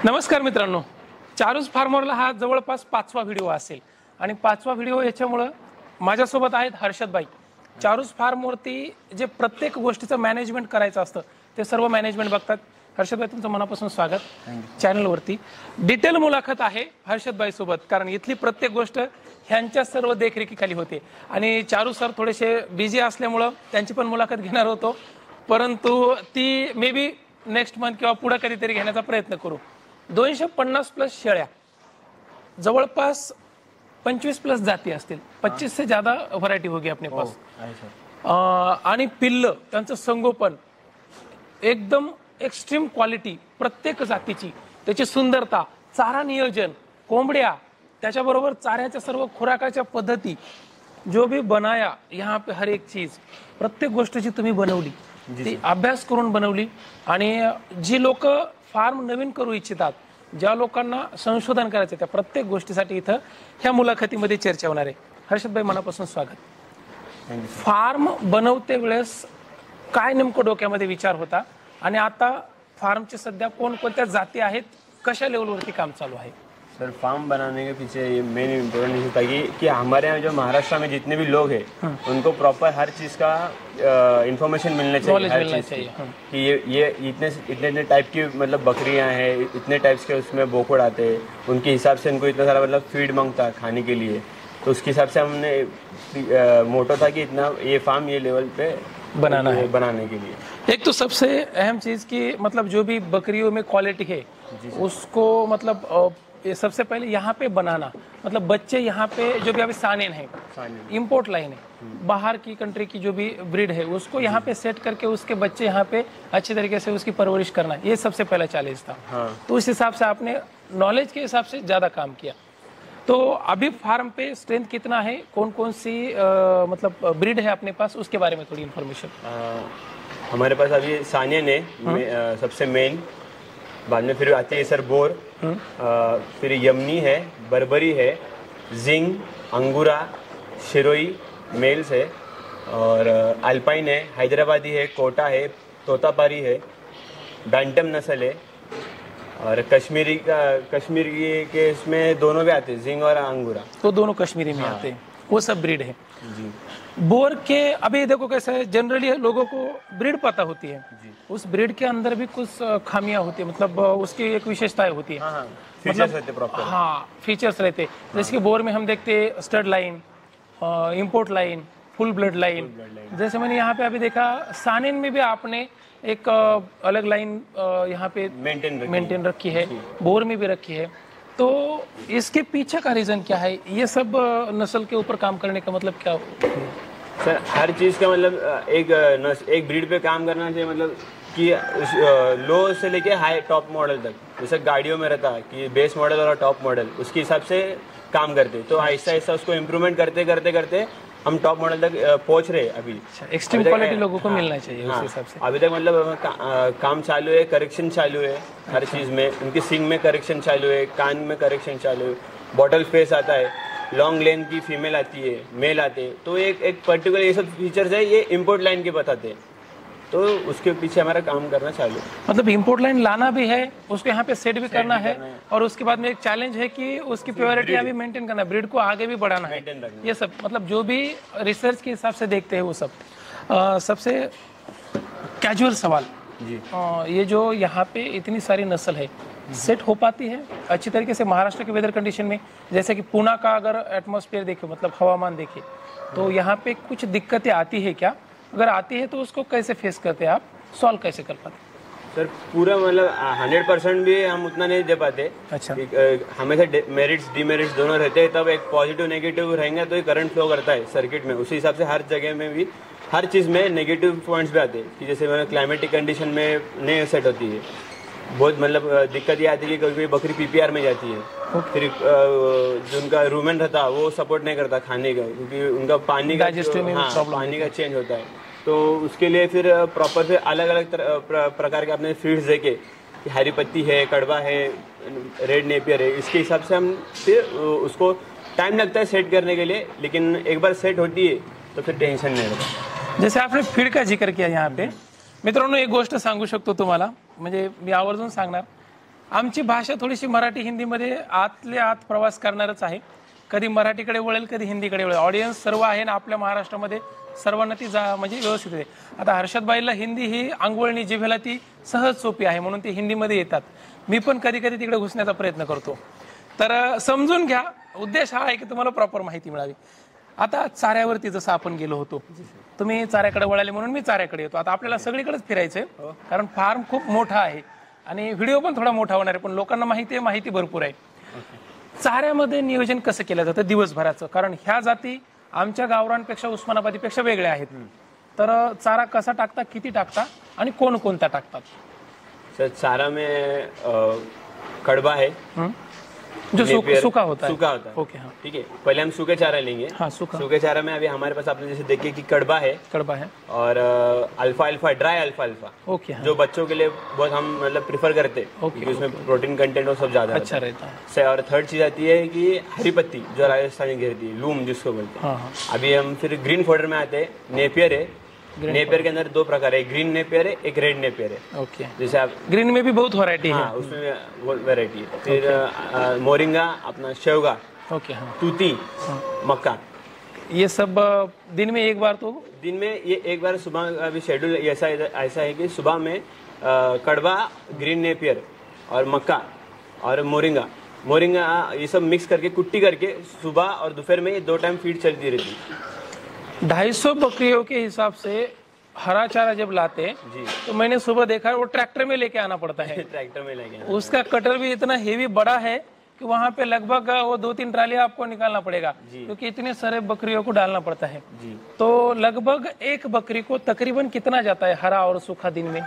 नमस्कार मित्रांनो, चारूस फार्मरला हा जवळपास 5वा व्हिडिओ असेल आणि 5वा व्हिडिओ याच्यामुळे माझ्यासोबत आहेत हर्षदभाई. चारूस फार्मवरती जे प्रत्येक गोष्टीचं मॅनेजमेंट करायचं असतं ते सर्व मॅनेजमेंट बघतात. हर्षदभाई, तुमचं मनापासून स्वागत चॅनलवरती. डिटेल मुलाखत आहे हर्षदभाई सोबत, कारण इथली प्रत्येक गोष्ट ह्यांच्या सर्व देखरेखीखाली होते आणि चारू सर थोडेसे बिझी असल्यामुळं त्यांची पण मुलाखत घेणार होतो, परंतु ती मे बी नेक्स्ट मंथ किंवा पुढे कधीतरी घेण्याचा प्रयत्न करू. 250+ शेळ्या, जवळपास 25+ जाती असतील, 25 से ज्यादा व्हरायटी होगी अपने पास. आणि पिल्ल त्यांचं संगोपन एकदम एक्स्ट्रीम क्वालिटी प्रत्येक जातीची, त्याची सुंदरता, चारा नियोजन, कोंबड्या, त्याच्याबरोबर चाऱ्याच्या सर्व खुराकाच्या पद्धती, जो भी बनाया यहाँ पे हर एक चीज, प्रत्येक गोष्ट जी तुम्ही बनवली ती अभ्यास करून बनवली. आणि जी लोक फार्म नवीन करू इच्छितात, ज्या लोकांना संशोधन करायचं, त्या प्रत्येक गोष्टीसाठी इथं ह्या मुलाखतीमध्ये चर्चा होणार आहे. हर्षदभाई, मनापासून स्वागत. फार्म बनवते वेळेस काय नेमकं डोक्यामध्ये विचार होता आणि आता फार्मचे सध्या कोणकोणत्या जाती आहेत, कशा लेवलवरती काम चालू आहे? सर, फार्म बनाने के पीछे ये मेन इम्पोर्टेंट इशू था कि हमारे यहाँ जो महाराष्ट्र में जितने भी लोग हैं उनको प्रॉपर हर चीज़ का इंफॉर्मेशन मिलना चाहिए, हर चीज़ की कि ये इतने टाइप की मतलब बकरियां हैं, इतने टाइप्स के उसमें बोकड़ आते हैं, उनके हिसाब से उनको इतना सारा मतलब फीड मांगता खाने के लिए. तो उसके हिसाब से हमने मोटो था कि इतना ये फार्म ये लेवल पे बनाना है, बनाने के लिए. एक तो सबसे अहम चीज़ की मतलब जो भी बकरियों में क्वालिटी है उसको मतलब ये सबसे पहले यहाँ पे बनाना, मतलब बच्चे यहाँ पे जो भी अभी सानेन है, इंपोर्ट लाइन है, बाहर की कंट्री की जो भी ब्रीड है उसको यहाँ पे सेट करके उसके बच्चे यहाँ पे अच्छे तरीके से उसकी परवरिश करना, ये सबसे पहला चैलेंज था. तो उस हिसाब से आपने नॉलेज के हिसाब से ज़्यादा काम किया. तो अभी फार्म पे स्ट्रेंथ कितना है, कौन कौन सी मतलब ब्रीड है अपने पास, उसके बारे में थोड़ी इन्फॉर्मेशन. हमारे पास अभी सानियन है सबसे मेन, बाद में फिर आती है सर बोर, फिर यमनी है, बर्बरी है, जिंग, अंगूरा, शिरोई मेल्स है, और अल्पाइन है, हैदराबादी है, कोटा है, तोतापारी है, बैंटम नस्ल है, और कश्मीरी के इसमें दोनों भी आते हैं, जिंग और अंगूरा. तो दोनों कश्मीरी में आते हैं, वो सब ब्रीड है जी. बोर के अभी देखो कैसा है, जनरली लोगों को ब्रीड पता होती है, उस ब्रीड के अंदर भी कुछ खामियां होती है, मतलब उसकी एक विशेषताएं होती है. फीचर्स रहते प्रॉपर. हाँ, फीचर्स रहते. जैसे कि बोर में हम देखते stud line, import line, full blood line. जैसे मैंने यहाँ पे अभी देखा सानेन में भी आपने एक अलग लाइन यहाँ पे मेंटेन रखी है, बोर में भी रखी है. तो इसके पीछे का रीजन क्या है? ये सब नस्ल के ऊपर काम करने का मतलब क्या? सर, हर चीज़ का मतलब एक ब्रीड पे काम करना चाहिए, मतलब कि लो से लेके हाई टॉप मॉडल तक. जैसे गाड़ियों में रहता है कि बेस मॉडल और टॉप मॉडल, उसके हिसाब से काम करते. तो आहिस्ता आहिस्ता उसको इम्प्रूवमेंट करते करते करते हम टॉप मॉडल तक पहुंच रहे. अभी एक्सट्रीम क्वालिटी लोगों को मिलना चाहिए उस हिसाब से. अभी तक मतलब काम चालू है, करेक्शन चालू है हर चीज़ में. उनकी सिंग में करेक्शन चालू है, कान में करेक्शन चालू है, बॉटल फेस आता है, लॉन्ग लेन की फीमेल आती है, मेल आते हैं. तो एक पर्टिकुलर ये सब फीचर्स है, ये इम्पोर्ट लाइन के बताते हैं. तो उसके पीछे हमारा काम करना चालू. मतलब इम्पोर्ट लाइन लाना भी है, उसको यहाँ पे सेट भी करना है, और उसके बाद में एक चैलेंज है कि उसकी प्योरिटी अभी मेंटेन करना है, ब्रीड को आगे भी बढ़ाना है. ये सब मतलब जो भी रिसर्च के हिसाब से देखते हैं वो सब. सबसे कैजुअल सवाल जी, ये जो यहाँ पे इतनी सारी नस्ल है, सेट हो पाती है अच्छी तरीके से महाराष्ट्र के वेदर कंडीशन में? जैसे कि पुणे का अगर एटमॉस्फेयर देखे, मतलब हवामान देखे, तो यहाँ पे कुछ दिक्कतें आती है क्या? अगर आती है तो उसको कैसे फेस करते हैं आप, सॉल्व कैसे कर पाते? सर, पूरा मतलब 100% भी हम उतना नहीं दे पाते. अच्छा. हमेशा मेरिट्स डिमेरिट्स दोनों रहते हैं, तब एक पॉजिटिव नेगेटिव रहेंगे तो ये करंट फ्लो करता है सर्किट में. उसी हिसाब से हर जगह में भी हर चीज़ में नेगेटिव पॉइंट्स भी आते हैं कि जैसे मतलब क्लाइमेटिक कंडीशन में नहीं सेट होती है. बहुत मतलब दिक्कत ये आती है कि कभी बकरी पीपीआर में जाती है, फिर जो उनका रूमेन रहता है वो सपोर्ट नहीं करता खाने का, क्योंकि उनका पानी का पानी का चेंज होता है. तो उसके लिए फिर प्रॉपर फिर अलग अलग प्रकार के अपने फीड्स देके, हरी पत्ती है, कड़वा है, रेड नेपियर है, इसके हिसाब से हम फिर उसको टाइम लगता है सेट करने के लिए, लेकिन एक बार सेट होती है तो फिर टेंशन नहीं रहता. जैसे आपने फीड का जिक्र किया यहाँ पे, मित्रांनो एक गोष्ट सांगू शकतो तुम्हाला, म्हणजे मी आवर्जून सांगणार आमची भाषा थोडीशी मराठी हिंदीमध्ये आतले आत प्रवास करणारच आहे. कधी मराठीकडे वळेल, कधी हिंदीकडे वळेल. ऑडियन्स सर्व आहे ना आपल्या महाराष्ट्रामध्ये, सर्वांना ती म्हणजे व्यवस्थित आहे. आता हर्षदबाईला हिंदी ही अंगवळणी जिभेला ती सहज सोपी आहे म्हणून ती हिंदीमध्ये येतात. मी पण कधी कधी तिकडे घुसण्याचा प्रयत्न करतो. तर समजून घ्या, उद्देश हा आहे की तुम्हाला प्रॉपर माहिती मिळावी. आता चाऱ्यावरती जसं आपण गेलो होतो, तुम्ही चाऱ्याकडे वळाले म्हणून मी चाऱ्याकडे येतो. आता आपल्याला सगळीकडेच फिरायचंय कारण फार्म खूप मोठा आहे आणि व्हिडिओ पण थोडा मोठा होणार आहे, पण लोकांना माहिती आहे, माहिती भरपूर आहे. चाऱ्यामध्ये नियोजन कसं केलं जातं दिवसभराचं? कारण ह्या जाती आमच्या गावरांपेक्षा उस्मानाबादीपेक्षा वेगळ्या आहेत. तर चारा कसा टाकता, किती टाकता आणि कोणकोणता टाकतात? सर चारा में कड़वा है जो सूखा होता है. सूखा होता है. ओके, हाँ ठीक है, पहले हम सूखे चारा लेंगे. हाँ सूखा. सूखे चारा में अभी हमारे पास आपने जैसे देखिए कि कड़वा है और alpha alpha, dry alpha alpha. Okay, हाँ. जो बच्चों के लिए बहुत हम मतलब प्रिफर करते हैं क्योंकि उसमें प्रोटीन कंटेंट और सब ज्यादा अच्छा रहता है. और थर्ड चीज आती है कि हरी पत्ती जो राजस्थानी घेरती है, लूम जिसको बोलते हैं. अभी हम फिर ग्रीन फोडर में आते हैं. नेपियर है. नेपियर के अंदर दो प्रकार है, ग्रीन नेपियर है, एक रेड नेपियर है. ओके. जैसे आप ग्रीन में भी बहुत वैरायटी है. हाँ, उसमें वो वैरायटी है. फिर मोरिंगा, अपना शेवगा, ओके, हाँ. तूती, मक्का, ये सब दिन में एक बार. तो दिन में ये एक बार सुबह. अभी शेड्यूल ऐसा है कि सुबह में कड़वा, ग्रीन नेपियर और मक्का और मोरिंगा ये सब मिक्स करके कुट्टी करके सुबह और दोपहर में ये 2 टाइम फीड चलती रहती है. 250 बकरियों के हिसाब से हरा चारा जब लाते हैं तो मैंने सुबह देखा है वो ट्रैक्टर में लेके आना पड़ता है. ट्रैक्टर में लेके उसका कटर भी इतना हेवी बड़ा है कि वहाँ पे लगभग वो 2-3 ट्राली आपको निकालना पड़ेगा क्योंकि इतने सारे बकरियों को डालना पड़ता है. तो लगभग एक बकरी को तकरीबन कितना जाता है हरा और सूखा दिन में?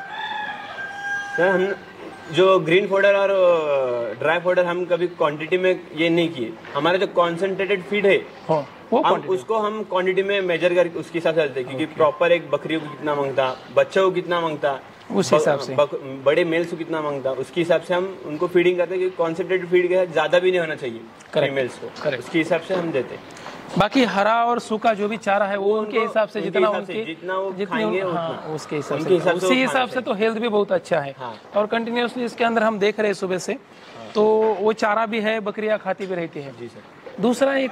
सर हम जो ग्रीन फोडर और ड्राई फोडर हम कभी क्वांटिटी में ये नहीं किए. हमारा जो कॉन्सेंट्रेटेड फीड है हम उसको हम क्वांटिटी में मेजर करके उसके हिसाब से चलते हैं क्योंकि प्रॉपर एक बकरी को कितना मांगता, बच्चों को कितना मांगता, उस हिसाब से बड़े मेल्स को कितना मांगता, उसके हिसाब से हम उनको फीडिंग करते हैं क्योंकि कॉन्सेंट्रेटेड फीड के ज्यादा भी नहीं होना चाहिए फीमेल्स को. उसके हिसाब से हम देते हैं. बाकी हरा और सूखा जो भी चारा है वो उनके हिसाब से जितना वो खाएंगे उसके हिसाब से उसी हिसाब से तो हेल्थ भी बहुत अच्छा है. और कंटिन्यूसली इसके अंदर हम देख रहे हैं सुबह से तो वो चारा भी है, बकरियां खाती भी रहती है. जी सर. दूसरा एक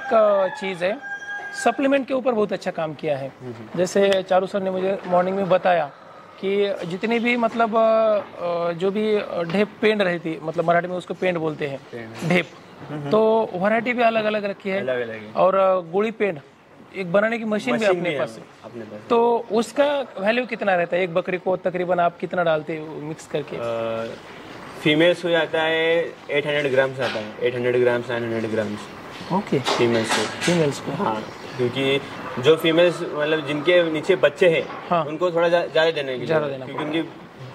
चीज है, सप्लीमेंट के ऊपर बहुत अच्छा काम किया है. जैसे चारू सर ने मुझे मॉर्निंग में बताया कि जितनी भी मतलब जो भी ढेप पेंड रहती, मतलब मराठी में उसको पेंड बोलते हैं, ढेप, तो वैरायटी भी अलग अलग रखी है. अलग अलग है. और गुड़ी पेंड एक बनाने की मशीन भी अपने पास है. तो उसका वैल्यू कितना रहता है? एक बकरी को तकरीबन आप कितना डालते हो मिक्स करके? फीमेल्स हो जाता है 800 ग्राम्स आता है. 800 ग्राम्स 900 ग्राम्स. ओके. फीमेल्स को हाँ, क्योंकि जो फीमेल्स मतलब जिनके नीचे बच्चे हैं उनको थोड़ा ज्यादा देने की क्योंकि उनकी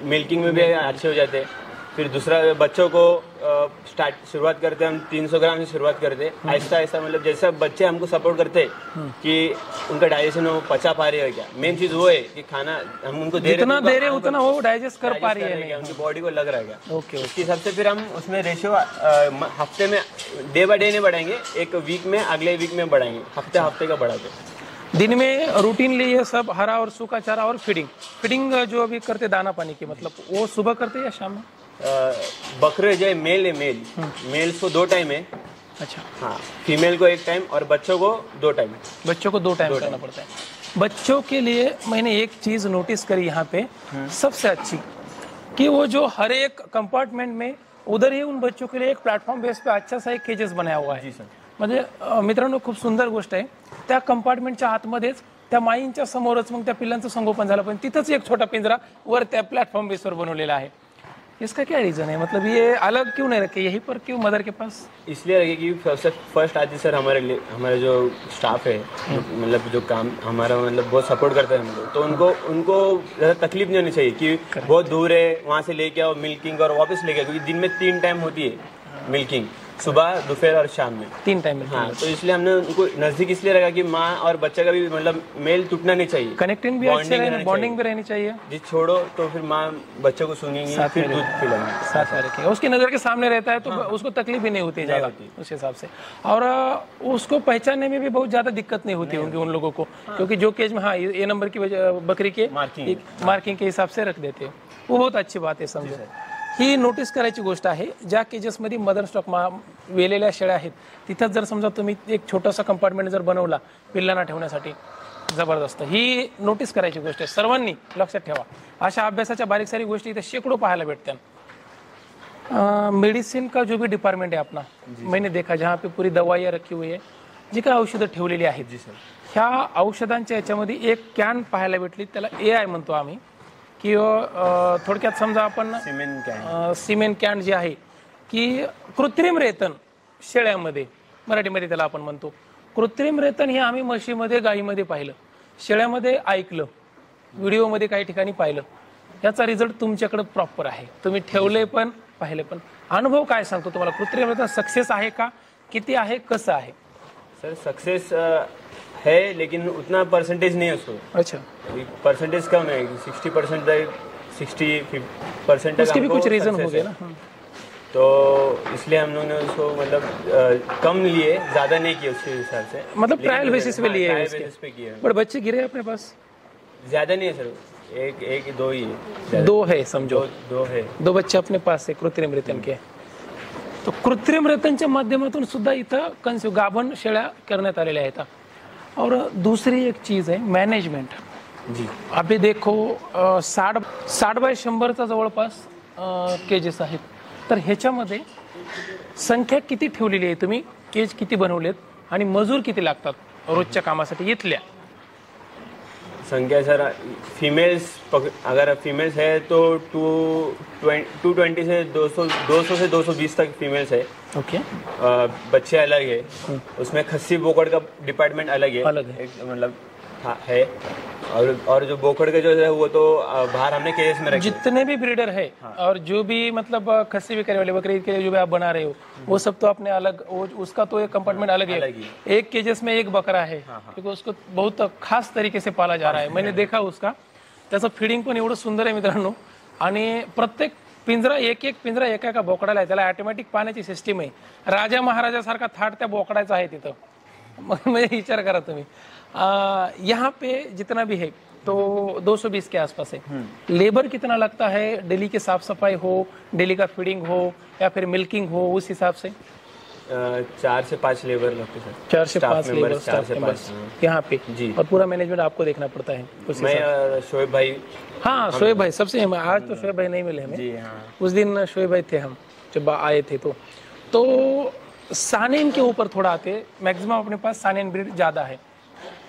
मिल्किंग में भी अच्छे हो जाते हैं. फिर दूसरा बच्चों को शुरुआत करते हैं हम 300 ग्राम से शुरुआत करते हैं. ऐसा मतलब जैसा बच्चे हमको सपोर्ट करते हैं कि उनका डाइजेशन हो, पचा पा रही है क्या. मेन चीज वो है कि खाना हम उनको जितना दे रहे उतना वो डाइजेस्ट कर पा रही है, उनकी बॉडी को लग रहा है. ओके. उसके हिसाब से फिर हम उसमें रेशियो हफ्ते में डे बाय डे नहीं बढ़ाएंगे, एक वीक में अगले वीक में बढ़ाएंगे, हफ्ते का बढ़ाते. दिन में रूटीनली ये सब हरा और सूखा चारा और फीडिंग जो अभी करते दाना पानी की, मतलब वो सुबह करते या शाम में? बकरे जो है मेल्स को 2 टाइम है. अच्छा. हाँ, फीमेल को 1 टाइम और बच्चों को 2 टाइम. बच्चों को 2 टाइम करना पड़ता है. बच्चों के लिए मैंने एक चीज नोटिस करी यहाँ पे सबसे अच्छी, कि वो जो हर एक कंपार्टमेंट में उधर ही उन बच्चों के लिए एक प्लॅटफॉर्म बेस पे अच्छा सा एक केजेस बनाया हुआ आहे. म्हणजे मित्रांनो खूप सुंदर गोष्ट आहे. त्या कंपार्टमेंटच्या आतमध्येच त्या माईंच्या समोरच मग त्या पिल्लांचं संगोपन झालं, पण तिथंच एक छोटा पिंजरा वर त्या प्लॅटफॉर्म बेसवर बनवलेला आहे. इसका क्या रीजन है? मतलब ये अलग क्यों नहीं रखे, यहीं पर क्यों मदर के पास? इसलिए रखे कि सबसे फर्स्ट आती सर हमारे जो स्टाफ है मतलब जो काम हमारा मतलब बहुत सपोर्ट करता है हमको, तो उनको ज़्यादा तकलीफ नहीं होनी चाहिए कि बहुत दूर है वहाँ से लेके आओ मिल्किंग और वापस लेके आओ, क्योंकि दिन में 3 टाइम होती है मिल्किंग, सुबह दोपहर और शाम में 3 टाइम. हाँ, तो इसलिए हमने उनको नजदीक इसलिए रखा कि माँ और बच्चा का भी मतलब मेल टूटना नहीं चाहिए, कनेक्टिंग भी अच्छे रहना, बॉन्डिंग भी रहनी चाहिए. जी छोड़ो तो फिर माँ बच्चों को सुनेंगी, फिर दूध पिलाएंगे, साथ में रखेंगे. उसकी नज़र के सामने रहता है तो उसको तकलीफ भी नहीं होती ज़्यादा उस हिसाब से, और उसको पहचानने में भी बहुत ज़्यादा दिक्कत नहीं होती होंगी उन लोगों को, क्योंकि जो केज में हाँ ये नंबर की बकरी के मार्किंग के हिसाब से रख देते हैं. वो बहुत अच्छी बात है, समझो. ही नोटीस करायची गोष्ट आहे. ज्या केजेसमध्ये मदर स्टॉक वेलेल्या शेळ्या आहेत तिथं जर समजा तुम्ही एक छोटासा कंपार्टमेंट जर बनवला पिल्लांना ठेवण्यासाठी, जबरदस्त. ही नोटीस करायची गोष्ट आहे, सर्वांनी लक्षात ठेवा. अशा अभ्यासाच्या बारीक सारी गोष्टी इथे शेकडो पाहायला भेटतात. मेडिसिन का जो भी डिपार्टमेंट है अपना, मैंने देखा जहाँ पे पूरी दवाइयाँ रखी हुई है, जी काय औषधं ठेवलेली आहेत. ह्या औषधांच्या याच्यामध्ये एक कॅन पाहायला भेटली, त्याला AI म्हणतो आम्ही, की थोडक्यात समजा आपण सिमेंट कॅन जे आहे की कृत्रिम रेतन शेळ्यामध्ये, मराठीमध्ये त्याला आपण म्हणतो. कृत्रिम रेतन हे आम्ही म्हशीमध्ये गाईमध्ये पाहिलं, शेळ्यामध्ये ऐकलं, व्हिडिओमध्ये काही ठिकाणी पाहिलं. याचा रिझल्ट तुमच्याकडे प्रॉपर आहे, तुम्ही ठेवले पण पाहिले पण. अनुभव काय सांगतो तुम्हाला, कृत्रिम रेतन सक्सेस आहे का, किती आहे, कसं आहे? सर सक्सेस है लेकिन उतना परसेंटेज नहीं है उसको. अच्छा, परसेंटेज कम है, 60% तक 60% तक उसके भी हमको कुछ रीजन हो success गए है. ना. तो इसलिए हम लोगों ने उसको मतलब कम लिए, ज्यादा नहीं किए उसके हिसाब से. मतलब ट्रायल बेसिस पे लिए ट्रायल उसके. बेसिस पे किए. बट बच्चे गिरे अपने पास ज्यादा नहीं है सर, एक दो ही है. दो है समझो, दो है. दो बच्चे अपने पास है कृत्रिम रेतन के. तो कृत्रिम रेतनच्या माध्यमातून सुद्धा इथं गाभण शेळ्या करण्यात आलेल्या आहेत. और दूसरी एक चीज है मैनेजमेंट. जी अभी देखो 60 बाय 100चा जवळपास केजेस आहेत. तर ह्याच्यामध्ये संख्या किती ठेवलेली आहे तुम्ही, केज किती बनवलेत आणि मजूर किती लागतात रोजच्या कामासाठी इथल्या? संख्या सर फीमेल्स, अगर फीमेल्स है तो 220 से 200 से 220 तक फीमेल्स है. ओके. बच्चे अलग है, उसमें खस्सी बोकड़ का डिपार्टमेंट अलग है. एक मतलब है. और जो बोकड़ के जो है वो तो बाहर हमने केजेस में रखे. जितने भी ब्रीडर है और जो भी मतलब खस्सी बिकने वाले बकरी के लिए जो भी आप बना रहे हो, वो सब तो अपने अलग, उसका तो एक कंपार्टमेंट अलग है. एक केजेस में एक बकरा है, क्योंकि उसको बहुत खास तरीके से पाला जा रहा है. मैंने देखा उसका, त्याचं फिडिंग पण एवढं सुंदर आहे मित्रांनो. आणि प्रत्येक पिंजरा, एक पिंजरा एका बोकडाला आहे. त्याला ऑटोमॅटिक पाण्याची सिस्टीम आहे. राजा महाराजासारखा थाट त्या बोकडाचा आहे तिथं. मग विचार करा तुम्ही. यहाँ पे जितना भी है तो 220 के आसपास है. लेबर कितना लगता है, डेली की साफ सफाई हो, डेली का फीडिंग हो या फिर मिल्किंग हो, उस हिसाब से? 4 से 5 लेबर लगते सर. 4 से 5 लेबर, 4 से 5 यहाँ पे जी. और पूरा मैनेजमेंट आपको देखना पड़ता है उस मैं हिसाब से. शोएब भाई. हाँ शोएब भाई सबसे, आज तो शोएब भाई नहीं मिले हमें. जी हाँ. उस दिन शोएब भाई थे हम जब आए थे. तो सानेन के ऊपर थोड़ा आते. मैक्सिमम अपने पास सानेन ब्रीड ज्यादा है.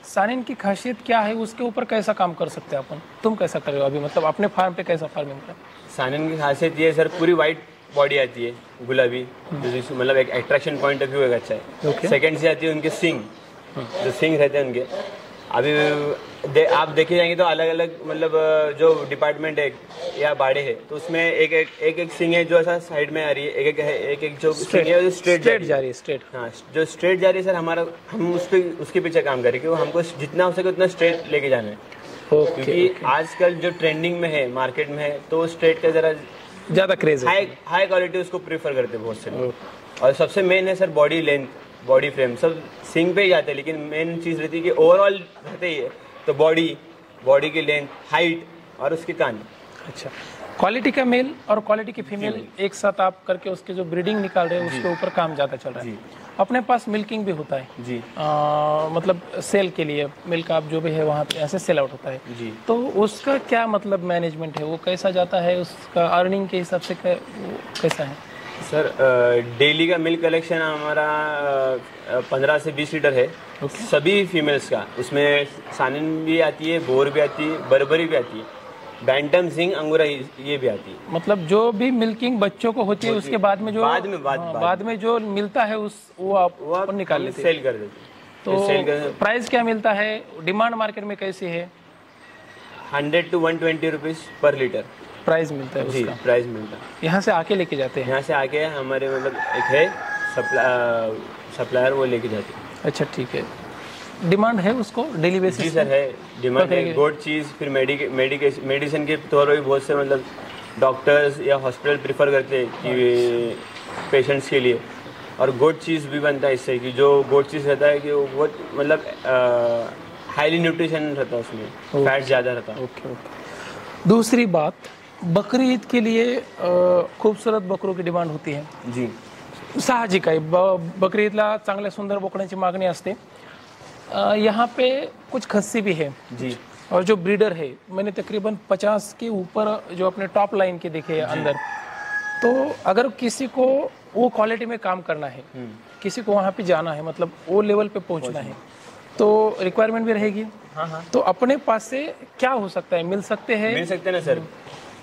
सानेन की खासियत क्या है, उसके ऊपर कैसा काम कर सकते हैं अपन? तुम कैसा कर रहे हो अभी, मतलब अपने फार्म पे कैसा फार्मिंग कर? सानेन की खासियत ये है सर, पूरी वाइट बॉडी आती है, गुलाबी, मतलब एक अट्रैक्शन पॉइंट ऑफ व्यू एक अच्छा है. सेकंड से आती है उनके सिंग, जो सिंग रहते हैं उनके. अभी आप देखे जाएंगे तो अलग अलग मतलब जो डिपार्टमेंट है या बाड़े है तो उसमें एक सिंग है जो ऐसा साइड में आ रही है, एक जो सिंग है स्ट्रेट जा रही है. स्ट्रेट, हाँ जो स्ट्रेट जा रही है सर, हमारा हम उसके पीछे काम करें कि हमको जितना हो सके उतना स्ट्रेट लेके जाना है. क्योंकि आजकल जो ट्रेंडिंग में है, मार्केट में है, तो स्ट्रेट का जरा ज्यादा क्रेज है. हाई क्वालिटी उसको प्रीफर करते हैं बहुत से लोग. और सबसे मेन है sir body length, body frame, सब सिंग पे ही जाते हैं, लेकिन मेन चीज रहती है कि ओवरऑल रहते ही है तो बॉडी की लेंथ, हाइट और उसके कान. अच्छा, क्वालिटी का मेल और क्वालिटी की फीमेल एक साथ आप करके उसके जो ब्रीडिंग निकाल रहे हैं उसके ऊपर काम ज्यादा चल रहा है. अपने पास मिल्किंग भी होता है जी. मतलब सेल के लिए मिल्क आप जो भी है वहाँ पे ऐसे सेल आउट होता है जी. तो उसका क्या मतलब मैनेजमेंट है, वो कैसा जाता है, उसका अर्निंग के हिसाब से कैसा है? सर डेली का मिल्क कलेक्शन हमारा 15 से 20 लीटर है. सभी फीमेल्स का, उसमें सानिन भी आती है, बोर भी आती है, बर्बरी भी आती है, बैंटम, जिंग, अंगूरा ये भी आती है. मतलब जो भी मिल्किंग बच्चों को होती है उसके बाद में जो बाद में जो मिलता है वो आप निकाल लेते हैं, सेल कर देते. तो प्राइस क्या मिलता है, डिमांड मार्केट में कैसी है? 100 to 120 rupees per litre price मिलता है जी. उसका प्राइस मिलता है. यहाँ से आके लेके जाते हैं? यहाँ से आके हमारे मतलब एक है सप्लायर, वो लेके जाते हैं. अच्छा ठीक है. डिमांड है उसको डेली बेसिस? जी सर है, डिमांड है. गोट चीज़, फिर मेडिसिन के तौर पर भी बहुत से मतलब डॉक्टर्स या हॉस्पिटल प्रीफर करते हैं कि पेशेंट्स के लिए. और गोट चीज़ भी बनता है इससे, कि जो गोट चीज़ रहता है कि वो बहुत मतलब हाईली न्यूट्रिशन रहता है, उसमें फैट ज़्यादा रहता है. ओके. दूसरी बात बकरी ईद के लिए खूबसूरत बकरों की डिमांड होती है, जी साहजिक आहे. बकरी ईदला चांगल्या सुंदर बोकड्यांची मागणी असते. यहाँ पे कुछ खस्सी भी है जी और जो ब्रीडर है मैंने तकरीबन 50 के ऊपर जो अपने टॉप लाइन के देखे हैं अंदर. तो अगर किसी को वो क्वालिटी में काम करना है, किसी को वहाँ पे जाना है, मतलब वो लेवल पे पहुँचना है, तो रिक्वायरमेंट भी रहेगी. हाँ तो अपने पास से क्या हो सकता है, मिल सकते हैं? मिल सकते हैं ना सर.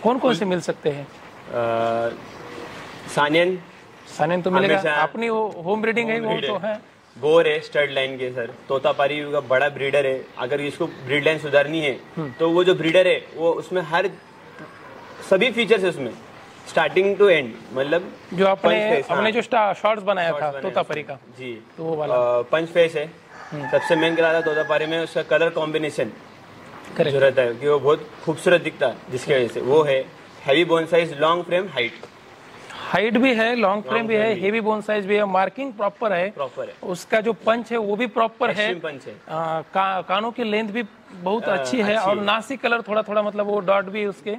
कौन कौन से मिल सकते हैं? सानियन तो मिलेगा. हमेशा अपनी होम ब्रीडिंग है वो तो है. बोर है स्टड लाइन के सर. तोतापारी का बड़ा ब्रीडर है. अगर इसको ब्रीड लाइन सुधारनी है तो वो जो ब्रीडर है वो उसमें हर सभी फीचर्स है उसमें, स्टार्टिंग टू एंड. मतलब जो आपने पंच फेस, हमने जो शॉर्ट्स बनाया था बनाया तोतापरी का, जी, तो वो वाला पंच फेस है. सबसे मेन क्या था तोतापारी में, उसका कलर कॉम्बिनेशन करेक्ट. जो रहता है कि वो बहुत खूबसूरत दिखता है, जिसकी वजह से वो है. Heavy bone size, long frame, height भी है, लॉन्ग फ्रेम भी है, हेवी बोन साइज भी है, मार्किंग प्रॉपर है. प्रॉपर है. उसका जो पंच है वो भी प्रॉपर है. एक्सट्रीम पंच है. कानों की लेंथ भी बहुत अच्छी है. और नासी कलर थोड़ा थोड़ा, मतलब वो डॉट भी उसके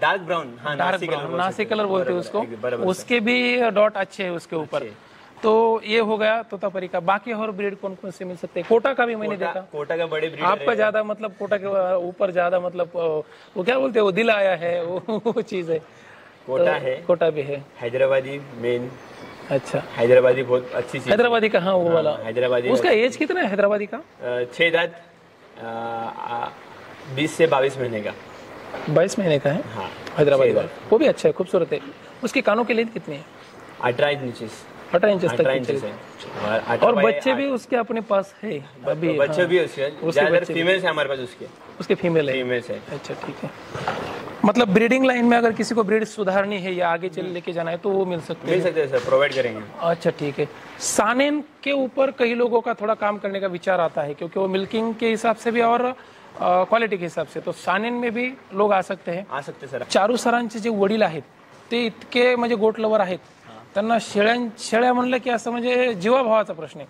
डार्क ब्राउन. हाँ, डार्क ब्राउन नासी कलर बोलते हैं उसको. बराबर. उसके भी डॉट अच्छे है उसके ऊपर. तो ये हो गया तोतापरी का. बाकी और ब्रीड कौन कौन से मिल सकते हैं? कोटा का भी मैंने देखा. कोटा का बड़े ब्रीडर आपका ज्यादा, मतलब कोटा के ऊपर ज्यादा, मतलब वो क्या बोलते हैं, वो दिल आया है, वो चीज है. कोटा है, कोटा भी है. हैदराबादी मेन. अच्छा, हैदराबादी बहुत अच्छी चीज. हैदराबादी का, हाँ वो वाला. हैदराबादी उसका एज कितना है हैदराबादी का? 6 दांत, 20 से 22 महीने का. 22 महीने का है. हाँ, हैदराबादी वाला वो भी अच्छा है, खूबसूरत है. उसके कानों की लेंथ कितनी है? 18 इंचेस. 18 इंचेस तक 18 की इंचेस चली. है. और बच्चे भी उसके अपने पास है अभी? बच्चे हाँ. भी उसके ज्यादातर फीमेल्स है हमारे पास. उसके फीमेल है. फीमेल्स है. अच्छा, ठीक है. मतलब ब्रीडिंग लाइन में अगर किसी को ब्रीड सुधारनी है या आगे चल लेके जाना है तो वो मिल सकते हैं. सर, प्रोवाइड करेंगे. अच्छा, ठीक है. सानेन के ऊपर कई लोगों का थोड़ा काम करने का विचार आता है, क्योंकि वो मिल्किंग के हिसाब से भी और क्वालिटी के हिसाब से. तो सानेन में भी लोग आ सकते हैं. सर. चारू सरांचे जे वडील आहेत ते इतके म्हणजे गोट लवर आहेत. त्यांना शेळ्या म्हणलं की असं म्हणजे जीवाभावाचा प्रश्न आहे.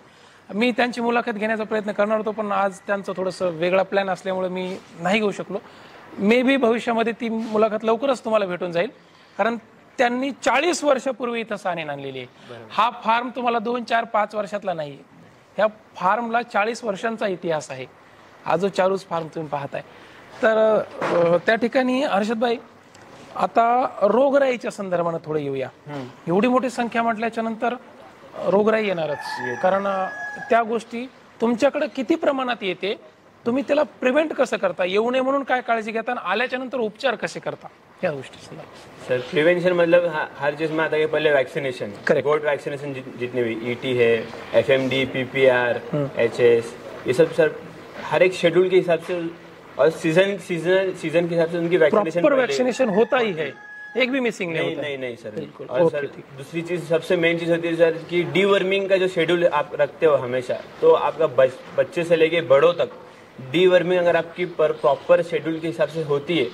मी त्यांची मुलाखत घेण्याचा प्रयत्न करणार होतो, पण आज त्यांचं थोडंसं वेगळा प्लॅन असल्यामुळे मी नाही घेऊ शकलो. मे बी भविष्यामध्ये ती मुलाखत लवकरच तुम्हाला भेटून जाईल, कारण त्यांनी 40 वर्षापूर्वी इथं सानेन आणलेली आहे. हा फार्म तुम्हाला 2, 4, 5 वर्षातला नाही. ह्या फार्मला 40 वर्षांचा इतिहास आहे. हा जो चारूस फार्म तुम्ही पाहताय. तर त्या ठिकाणी हर्षदभाई, आता रोगराईच्या संदर्भाने थोडं येऊया. एवढी मोठी संख्या म्हटल्याच्या नंतर रोगराई येणारच, कारण त्या गोष्टी तुमच्याकडे किती प्रमाणात येते, तुम्ही त्याला प्रिव्हेंट कसं करता, येऊ नये म्हणून काय काळजी घेता, आणि आल्याच्या नंतर उपचार कसे करता, या गोष्टी. सर, प्रिवेंशन मतलब हर चीज में आता है. पहले वैक्सीनेशन, Correct. गोट वैक्सीनेशन जितने भी ईटी है, FMD, PPR, HS, ये सब सर हर एक शेड्यूल के हिसाब से और सीजन के हिसाब से उनकी वैक्सीनेशन. प्रॉपर वैक्सीनेशन होता ही है, एक भी मिसिंग नहीं होता. नहीं सर. बिल्कुल. और सर दूसरी चीज, सबसे मेन चीज होती है सर कि डीवर्मिंग का जो शेड्यूल आप रखते हो हमेशा, तो आपका बच्चे से लेके बड़ों तक डीवर्मिंग अगर आपकी प्रॉपर शेड्यूल के हिसाब से होती है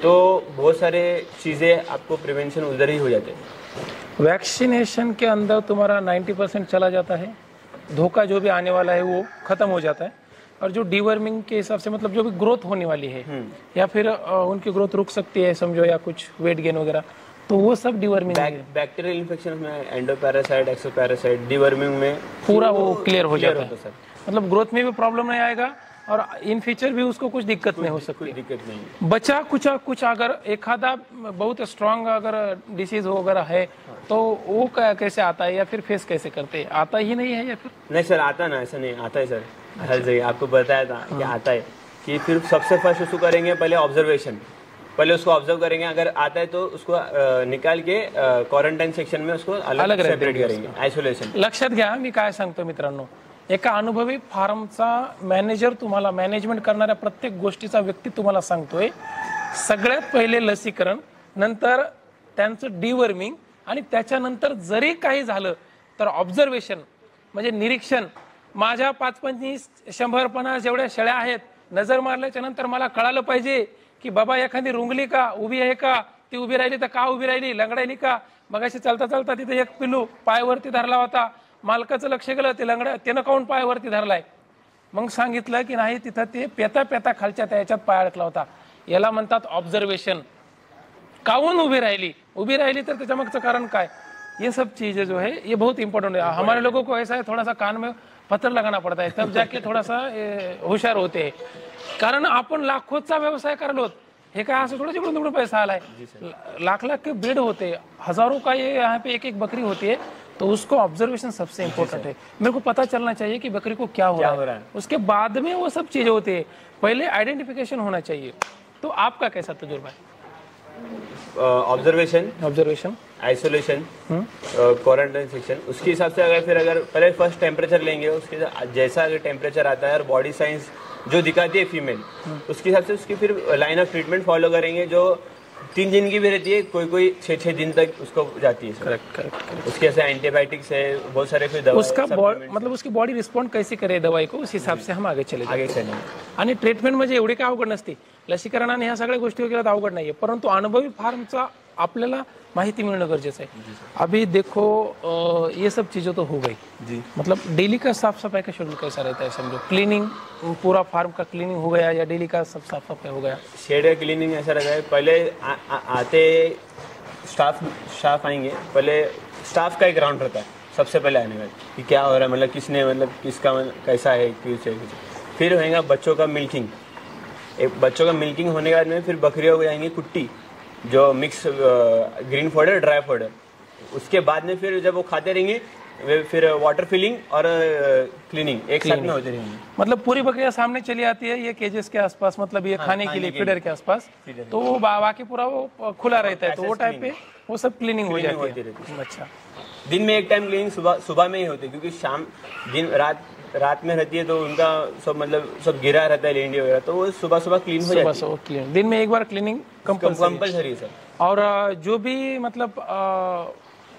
तो बहुत सारे चीजें आपको प्रिवेंशन उधर ही हो जाते हैं. वैक्सीनेशन के अंदर तुम्हारा 90% चला जाता है, धोखा जो भी आने वाला है वो खत्म हो जाता है. और जो डीवर्मिंग के हिसाब से, मतलब जो भी ग्रोथ होने वाली है या फिर उनकी ग्रोथ रुक सकती है समझो, या कुछ वेट गेन वगैरह, तो वो सब डीवर्मिंग. बैक्टीरियल इन्फेक्शन में एंडोपैरासाइट, एक्सोपैरासाइट, डीवर्मिंग में पूरा वो क्लियर हो जाता है. सर. मतलब ग्रोथ में भी प्रॉब्लम नहीं आएगा और इन फ्यूचर भी उसको कुछ दिक्कत नहीं हो सकती. कोई दिक्कत नहीं. बचा कुछ अगर एखादा बहुत स्ट्रांग अगर डिसीज वगैरह है तो वो कैसे आता है, या फिर फेस कैसे करते हैं, आता ही नहीं है या फिर? नहीं सर, आता ना, ऐसा नहीं आता है सर. हर जगह आपको बताया था कि आता है. कि फिर सबसे फर्स्ट उसको करेंगे पहले ऑब्जर्वेशन. पहले उसको ऑब्जर्व करेंगे, अगर आता है तो उसको निकाल के क्वारंटाइन सेक्शन में उसको अलग सेपरेट करेंगे, आयसोलेशन. लक्षात घ्या, मी काय सांगतो मित्रांनो, एका अनुभवी फार्मचा मॅनेजर तुम्हाला, मॅनेजमेंट करणाऱ्या प्रत्येक गोष्टीचा व्यक्ती तुम्हाला सांगतोय, सगळ्यात पहिले लसीकरण, नंतर त्यांचं डीवर्मिंग, आणि त्याच्यानंतर जरी काही झालं तर ऑब्झर्वेशन म्हणजे निरीक्षण. माझ्या 5-25, 100-50 जेवढ्या शेळ्या आहेत, नजर मारल्याच्या नंतर मला कळालं पाहिजे की बाबा एखादी रुंगली का, उभी आहे का, ती उभी राहिली तर का उभी राहिली, लंगडायली का, मगाशी चालता चालता तिथे एक पिल्लू पायावरती धरला होता, मालकाचं लक्ष गेलं, ते लंगड्या त्यानं काऊन पायावरती धरलाय. मग सांगितलं की नाही, तिथं ते पेता पेता खालच्या त्याच्यात पाय अडकला होता. याला म्हणतात ऑब्झर्वेशन. काऊन उभी राहिली तर त्याच्या मागचं कारण काय, ये सब चीजें जो है ये बहुत इंपॉर्टेंट है। हमारे लोगों को ऐसा है थोड़ा सा कान में पत्थर लगाना पड़ता है तब जाके थोड़ा सा होशियार होते हैं, कारण आपण लाखोचा व्यवसाय करलो, हे काय असं थोडं जिकडून तिकडून पैसा आलाय, लाख के ब्रीड होते हैं, हजारों का ये यहाँ पे एक एक बकरी होती है, तो उसको ऑब्जर्वेशन सबसे इम्पोर्टेंट है। मेरे को पता चलना चाहिए कि बकरी को क्या हो रहा है, उसके बाद में वो सब चीजें होती है, पहले आइडेंटिफिकेशन होना चाहिए। तो आपका कैसा तजुर्बा है? ऑब्जर्वेशन, आइसोलेशन, क्वारंटाइन सेक्शन, उसके हिसाब से अगर पहले फर्स्ट टेम्परेचर लेंगे, उसके जैसा अगर टेम्परेचर आता है और बॉडी साइंस जो दिखाती है फीमेल, उसके हिसाब से उसकी फिर लाइन ऑफ ट्रीटमेंट फॉलो करेंगे, जो 3 दिन की भी रहती है, कोई 6 दिन तक उसको जाती है। करेक्ट। उसके ऐसे एंटीबायोटिक्स है, बहुत सारे फिर दवा, उसका मतलब उसकी बॉडी रिस्पॉन्ड कैसी करे दवाई को, उस हिसाब से हम आगे चलेंगे। आणि ट्रीटमेंट म्हणजे एवढी काय अवघड नसते, लसीकरण आणि ह्या सगळ्या गोष्टी केल्या तर अवघड नाहीये, परंतु अनुभवी फार्मचा आपल्याला माहिती मिळणं गरजेचं आहे। अभी देखो ये सब चीजें तो हो गई जी, मतलब डेली का साफ सफाई का शेड्यूल कैसा रहता है, समझो क्लीनिंग, पूरा फार्म का क्लीनिंग हो गया या डेली का सब साफ सफाई हो गया? शेड का क्लीनिंग ऐसा रहता है, पहले आते स्टाफ आएंगे, पहले स्टाफ का एक राउंड रहता है सबसे पहले आने का, कि क्या हो रहा है, मतलब किसने, मतलब किसका कैसा है, फिर होएगा बच्चों का मिल्किंग, एक बच्चों का मिल्किंग होने के बाद में फिर बकरियों को जाएंगी कुट्टी, जो mix green fodder dry fodder, उसके बाद में फिर जब वो खाते रहेंगे फिर वाटर फिलिंग और क्लीनिंग एक साथ में होते रहेंगे। मतलब पूरी बकरियां सामने चली आती है ये केजेस के आसपास, मतलब ये खाने के लिए फीडर के आसपास, तो वो बाकी पूरा वो खुला रहता है, तो वो टाइप पे वो सब क्लीनिंग हो जाती है। अच्छा, दिन में एक टाइम क्लीनिंग सुबह में ही होती है, क्योंकि शाम दिन रात में रहती है तो उनका सब मतलब सब गिरा रहता है लेंडी वगैरह, तो वो सुबह क्लीन हो जाती है। क्लीन दिन में एक बार क्लीनिंग कंपल्सरी है सर। और जो भी मतलब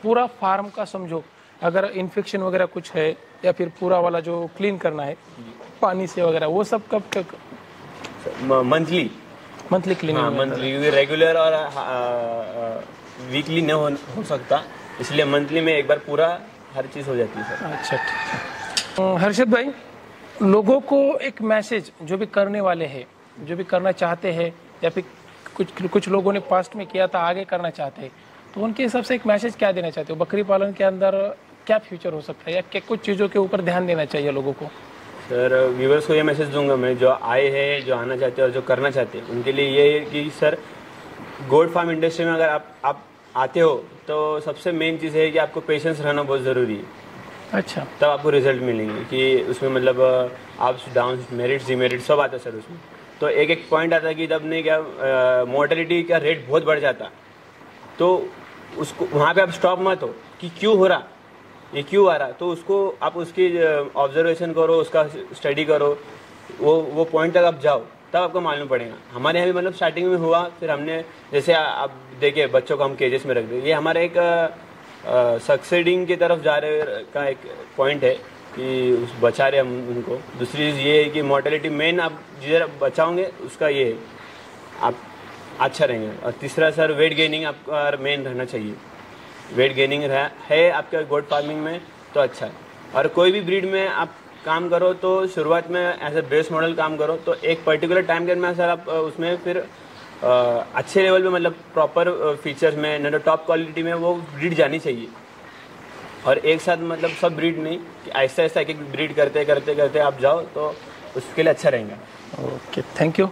पूरा फार्म का समझो अगर इन्फेक्शन वगैरह कुछ है या फिर पूरा वाला जो क्लीन करना है पानी से वगैरह, वो सब कब तक? मंथली क्लीनिंग, मंथली, रेगुलर और वीकली नहीं हो सकता, इसलिए मंथली में एक बार पूरा हर चीज हो जाती है सर। अच्छा, ठीक है। हर्षद भाई, लोगों को एक मैसेज, जो भी करने वाले हैं, जो भी करना चाहते हैं या फिर कुछ लोगों ने पास्ट में किया था आगे करना चाहते हैं, तो उनके हिसाब से एक मैसेज क्या देना चाहते हो? बकरी पालन के अंदर क्या फ्यूचर हो सकता है या क्या कुछ चीज़ों के ऊपर ध्यान देना चाहिए लोगों को? सर, व्यूवर्स को ये मैसेज दूंगा मैं, जो आए हैं, जो आना चाहते हैं और जो करना चाहते हैं, उनके लिए ये है कि सर, गोट फार्म इंडस्ट्री में अगर आप आते हो तो सबसे मेन चीज़ है कि आपको पेशेंस रहना बहुत ज़रूरी है। अच्छा, तब आपको रिजल्ट मिलेंगे, कि उसमें मतलब अप्स डाउन्स, मेरिट्स डिमेरिट्स सब आता है सर उसमें। तो एक पॉइंट आता है कि तब नहीं क्या मोर्टेलिटी का रेट बहुत बढ़ जाता, तो उसको वहाँ पे आप स्टॉप मत हो कि क्यों हो रहा, ये क्यों आ रहा, तो उसको आप उसकी ऑब्जर्वेशन करो, उसका स्टडी करो, वो पॉइंट तक आप जाओ, तब आपको मालूम पड़ेगा। हमारे यहाँ भी मतलब स्टार्टिंग में हुआ, फिर हमने जैसे आप देखिए बच्चों को हम केजेस में रख दें, ये हमारा एक सक्सेडिंग की तरफ जा रहे का एक पॉइंट है कि बचा रहे हम उनको। दूसरी चीज़ ये है कि मोर्टेलिटी मेन आप जिधर बचाओगे उसका ये है, आप अच्छा रहेंगे। और तीसरा सर, वेट गेनिंग आपका मेन रहना चाहिए। वेट गेनिंग है आपका गोट फार्मिंग में तो अच्छा है। और कोई भी ब्रीड में आप काम करो तो शुरुआत में एज ए बेस मॉडल काम करो, तो एक पर्टिकुलर टाइम के में सर आप उसमें फिर अच्छे लेवल पे मतलब प्रॉपर फीचर्स में न तो टॉप क्वालिटी में वो ब्रीड जानी चाहिए। और एक साथ मतलब सब ब्रीड नहीं, कि आहिस्ता आहिस्ता एक ब्रीड करते करते आप जाओ तो उसके लिए अच्छा रहेगा। Okay, thank you.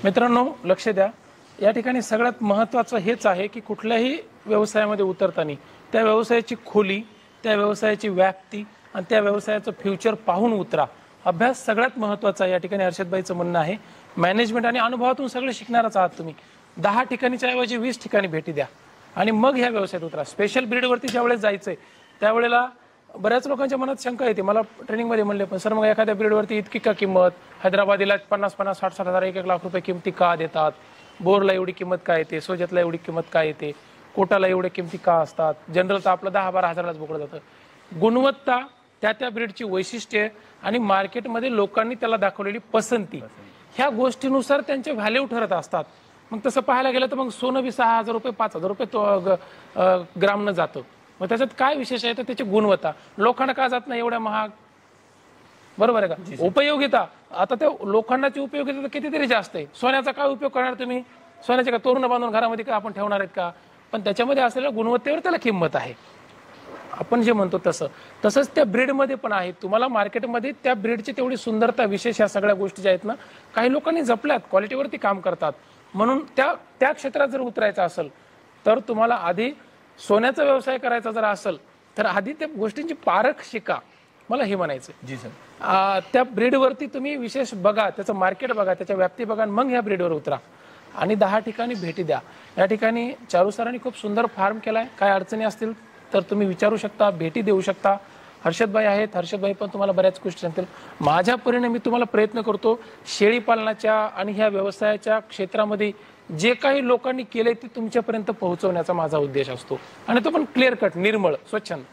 मित्रांनो, लक्ष द्या, या ठिकाणी सगळ्यात महत्त्वाचं हेच आहे की कुठल्याही व्यवसायामध्ये उतरताना त्या व्यवसायाची खोली, त्या व्यवसायाची व्याप्ती आणि त्या व्यवसायाचं फ्युचर पाहून उतरा। अभ्यास सगळ्यात महत्त्वाचा आहे, या ठिकाणी हर्षदभाईचं म्हणणं आहे। मॅनेजमेंट आणि अनुभवातून सगळे शिकणारच आहात तुम्ही। 10 ठिकाणीच्या ऐवजी 20 ठिकाणी भेटी द्या आणि मग ह्या व्यवसायात उतरा। स्पेशल ब्रीडवरती ज्यावेळेस जायचंय त्यावेळेला बऱ्याच लोकांच्या मनात शंका येते, मला ट्रेनिंगमध्ये म्हणले, पण सर मग एखाद्या ब्रीडवरती इतकी का किंमत, हैदराबादीला 50-50, 60-60 हजार, 1-1 लाख रुपये किमती का देतात, बोरला एवढी किंमत काय येते, सोजतला एवढी किंमत काय येते, कोटाला एवढे किमती का असतात, जनरल तर आपलं 10-12 हजारालाच बोकळं जातं। गुणवत्ता, त्या ब्रीडची वैशिष्ट्ये आणि मार्केटमध्ये लोकांनी त्याला दाखवलेली पसंती, ह्या गोष्टीनुसार त्यांचे व्हॅल्यू ठरत असतात। मग तसं पाहायला गेलं तर मग सोनं बी 6,000 रुपये 5,000 रुपये तो ग्रामनं जातं। मग त्याच्यात काय विशेष आहे तर त्याची गुणवत्ता। लोखंड का जात नाही एवढ्या महाग, बरोबर आहे का? उपयोगिता, आता त्या लोखंडाची उपयोगिता कितीतरी जास्त आहे। सोन्याचा काय उपयोग करणार तुम्ही? सोन्याचे का तोरण बांधून घरामध्ये का आपण ठेवणार आहेत का, पण त्याच्यामध्ये असलेल्या गुणवत्तेवर त्याला किंमत आहे. आपण जे म्हणतो तसंच त्या ब्रीडमध्ये पण आहे. तुम्हाला मार्केटमध्ये त्या ब्रीडची तेवढी सुंदरता, विशेष ह्या सगळ्या गोष्टी ज्या आहेत ना, काही लोकांनी जपल्यात, क्वालिटीवरती काम करतात. म्हणून त्या क्षेत्रात जर उतरायचं असेल तर तुम्हाला आधी सोन्याचा व्यवसाय करायचा जर असेल तर आधी त्या गोष्टींची पारख शिका, मला हे म्हणायचं. जी सर. त्या ब्रीडवरती तुम्ही विशेष बघा, त्याचं मार्केट बघा, त्याच्या व्याप्ती बघा, मग ह्या ब्रीडवर उतरा आणि 10 ठिकाणी भेटी द्या. या ठिकाणी चारू सरांनी खूप सुंदर फार्म केलाय. काय अडचणी असतील तर तुम्ही विचारू शकता, भेटी देऊ शकता. हर्षदभाई आहेत, हर्षदभाई पण तुम्हाला बऱ्याच गोष्टी सांगतील. माझ्या परीने मी तुम्हाला प्रयत्न करतो, शेळी पालनाच्या आणि ह्या व्यवसायाच्या क्षेत्रामध्ये जे काही लोकांनी केले ते तुमच्यापर्यंत पोहोचवण्याचा माझा उद्देश असतो आणि तो पण क्लिअर कट, निर्मळ, स्वच्छंद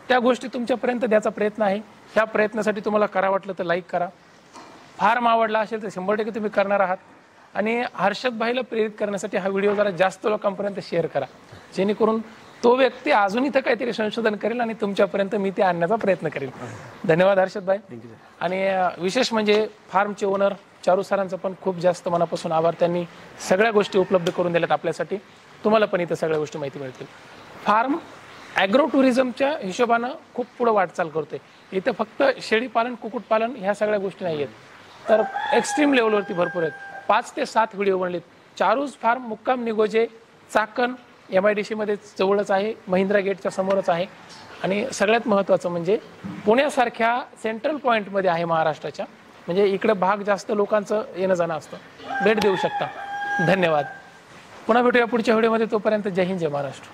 त्या गोष्टी तुमच्यापर्यंत द्यायचा प्रयत्न आहे. ह्या प्रयत्नासाठी तुम्हाला करा वाटलं तर लाईक करा, फार्म आवडला असेल तर 100% तुम्ही करणार आहात. आणि हर्षदभाईला प्रेरित करण्यासाठी हा व्हिडिओ जरा जास्त लोकांपर्यंत शेअर करा, जेणेकरून तो व्यक्ती अजून इथं काहीतरी संशोधन करेल आणि तुमच्यापर्यंत मी ते आणण्याचा प्रयत्न करेल. धन्यवाद हर्षदभाई. आणि विशेष म्हणजे फार्मचे ओनर चारू सरांचा पण खूप जास्त मनापासून आभार. त्यांनी सगळ्या गोष्टी उपलब्ध करून दिल्यात आपल्यासाठी. तुम्हाला पण इथं सगळ्या गोष्टी माहिती मिळतील. फार्म ॲग्रो टुरिझमच्या हिशोबानं खूप पुढं वाटचाल करतोय. इथं फक्त शेळीपालन, कुक्कुटपालन ह्या सगळ्या गोष्टी नाही आहेत, तर एक्स्ट्रीम लेवलवरती भरपूर आहेत. 5 ते 7 व्हिडिओ बनलेत. चारूज फार्म मुक्काम निगोजे, चाकण, MIDC मध्ये जवळच आहे, महिंद्रा गेटच्या समोरच आहे. आणि सगळ्यात महत्त्वाचं म्हणजे पुण्यासारख्या सेंट्रल पॉईंटमध्ये आहे महाराष्ट्राच्या, म्हणजे इकडे भाग जास्त लोकांचं येणं जाणं असतं. भेट देऊ शकता. धन्यवाद. पुन्हा भेटूया पुढच्या व्हिडिओमध्ये. तोपर्यंत जय हिंद, जय महाराष्ट्र.